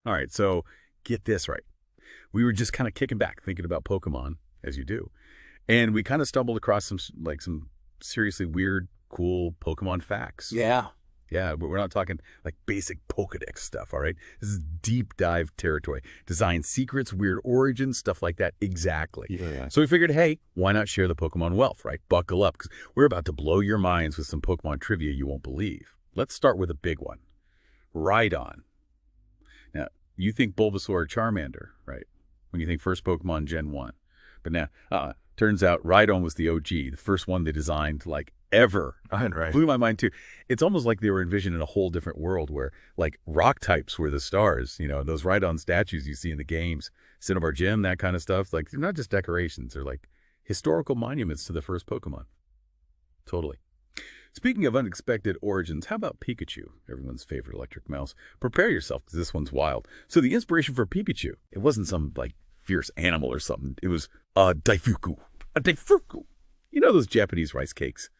All right, so get this right. We were just kind of kicking back, thinking about Pokemon, as you do. And we kind of stumbled across some seriously weird, cool Pokemon facts. Yeah. Yeah, but we're not talking like basic Pokedex stuff, all right? This is deep dive territory. Design secrets, weird origins, stuff like that. Exactly. Yeah. So we figured, hey, why not share the Pokemon wealth, right? Buckle up, because we're about to blow your minds with some Pokemon trivia you won't believe. Let's start with a big one. Rhydon. Now, you think Bulbasaur or Charmander, right? When you think first Pokemon Gen 1. But now, turns out Rhydon was the OG, the first one they designed, like, ever. Right. Blew my mind, too. It's almost like they were envisioning a whole different world where, like, rock types were the stars. You know, those Rhydon statues you see in the games, Cinnabar Gym, that kind of stuff. Like, they're not just decorations. They're, like, historical monuments to the first Pokemon. Totally. Speaking of unexpected origins, how about Pikachu, everyone's favorite electric mouse? Prepare yourself, because this one's wild. So the inspiration for Pikachu, it wasn't some, like, fierce animal or something. It was a daifuku. A daifuku. You know those Japanese rice cakes?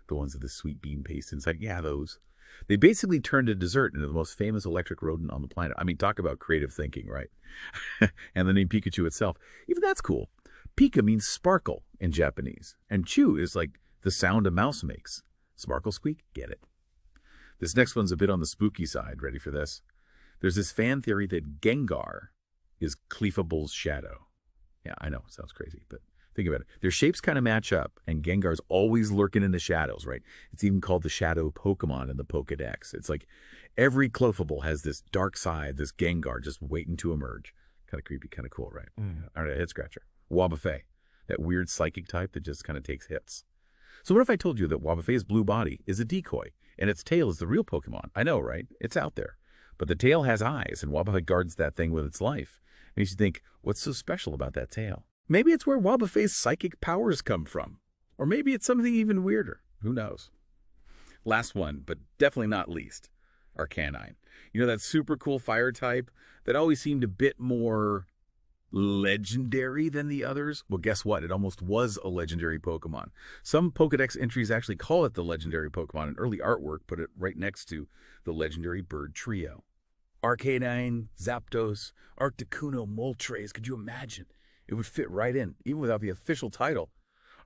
The ones with the sweet bean paste inside? Yeah, those. They basically turned a dessert into the most famous electric rodent on the planet. I mean, talk about creative thinking, right? And the name Pikachu itself, even that's cool. Pika means sparkle in Japanese. And chu is like the sound a mouse makes. Sparkle squeak? Get it. This next one's a bit on the spooky side. Ready for this? There's this fan theory that Gengar is Clefable's shadow. Yeah, I know, it sounds crazy, but think about it. Their shapes kind of match up, and Gengar's always lurking in the shadows, right? It's even called the shadow Pokemon in the Pokedex. It's like every Clefable has this dark side, this Gengar just waiting to emerge. Kind of creepy, kind of cool, right? All right, head scratcher. Wobbuffet, that weird psychic type that just kind of takes hits. So what if I told you that Wobbuffet's blue body is a decoy, and its tail is the real Pokemon? I know, right? It's out there. But the tail has eyes, and Wobbuffet guards that thing with its life. Makes you think, what's so special about that tail? Maybe it's where Wobbuffet's psychic powers come from. Or maybe it's something even weirder. Who knows? Last one, but definitely not least, Arcanine. You know that super cool fire type that always seemed a bit more legendary than the others? Well, guess what? It almost was a legendary Pokemon. Some Pokedex entries actually call it the legendary Pokemon, and early artwork put it right next to the legendary bird trio. Arcanine, Zapdos, Articuno, Moltres. Could you imagine? It would fit right in, even without the official title.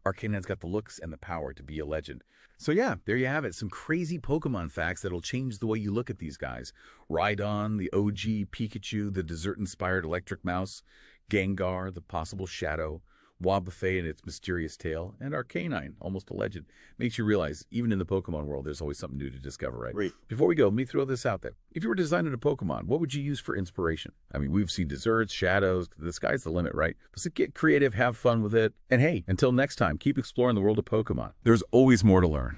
Arcanine's got the looks and the power to be a legend. So yeah, there you have it. Some crazy Pokemon facts that'll change the way you look at these guys. Rhydon, the OG, Pikachu, the dessert-inspired electric mouse, Gengar, the possible shadow, Wobbuffet and its mysterious tail, and Arcanine, almost a legend. Makes you realize, even in the Pokemon world, there's always something new to discover, right? Right. Before we go, let me throw this out there. If you were designing a Pokemon, what would you use for inspiration? I mean, we've seen desserts, shadows, the sky's the limit, right? So get creative, have fun with it. And hey, until next time, keep exploring the world of Pokemon. There's always more to learn.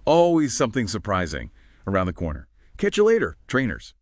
Always something surprising around the corner. Catch you later, trainers.